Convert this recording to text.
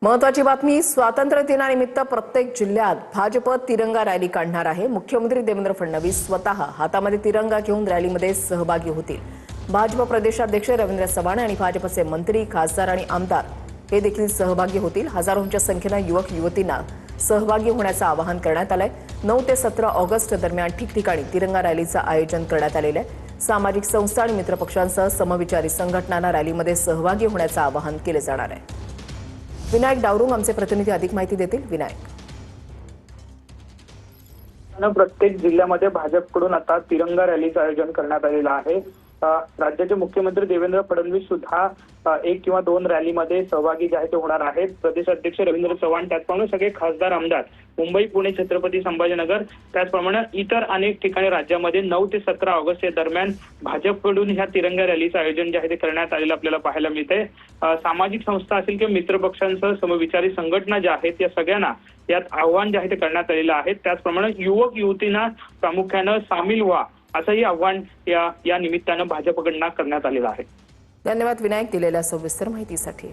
महत्वाची बातमी, स्वातंत्र्य दिनानिमित्त प्रत्येक जिल्ह्यात भाजप तिरंगा रॅली काढणार आहे। मुख्यमंत्री देवेंद्र फडणवीस स्वतः हातामध्ये तिरंगा घेऊन रॅलीमध्ये सहभागी होतील। भाजप प्रदेशाध्यक्ष रवींद्र चव्हाण आणि भाजपचे मंत्री, खासदार आणि आमदार हे देखील सहभागी होतील। हजारोंच्या संख्येने युवक युवतींना सहभागी होण्याचं आवाहन करण्यात आलंय। 9 ते 17 ऑगस्ट दरम्यान ठिकठिकाणी तिरंगा रॅलीचं आयोजन करण्यात आलेलं आहे। सामाजिक संस्था आणि मित्रपक्षांसह समविचारी संघटनांना रॅलीमध्ये सहभागी होण्याचं आवाहन केलं जाणार आहे। विनायक डावरुंग आमचे प्रतिनिधी अधिक माहिती देतील। विनायक, प्रत्येक जिल्ह्यामध्ये भाजपकडून आता तिरंगा रॅलीचं आयोजन करण्यात आलेलं आहे। राज्याचे मुख्यमंत्री देवेंद्र फडणवीस सुद्धा 1 किंवा 2 रॅलीमध्ये सहभागी जे आहेत ते होणार आहेत। प्रदेशाध्यक्ष रवींद्र चव्हाण, त्याचप्रमाणे सगळे खासदार आमदार मुंबई, पुणे, छत्रपती संभाजीनगर, त्याचप्रमाणे इतर अनेक ठिकाणी राज्यामध्ये 9 ते 17 ऑगस्ट या दरम्यान भाजपकडून ह्या तिरंगा रॅलीचं आयोजन जे आहे ते करण्यात आलेलं आपल्याला पाहायला मिळते। सामाजिक संस्था असेल किंवा मित्रपक्षांसह समविचारी संघटना ज्या आहेत या सगळ्यांना यात आव्हान जे आहे ते करण्यात आलेलं आहे। त्याचप्रमाणे युवक युवतींना प्रामुख्यानं सामील व्हा असंही आव्हान या निमित्तानं भाजपकडून करण्यात आलेलं आहे। धन्यवाद विनायक, दिलेल्या सविस्तर माहितीसाठी।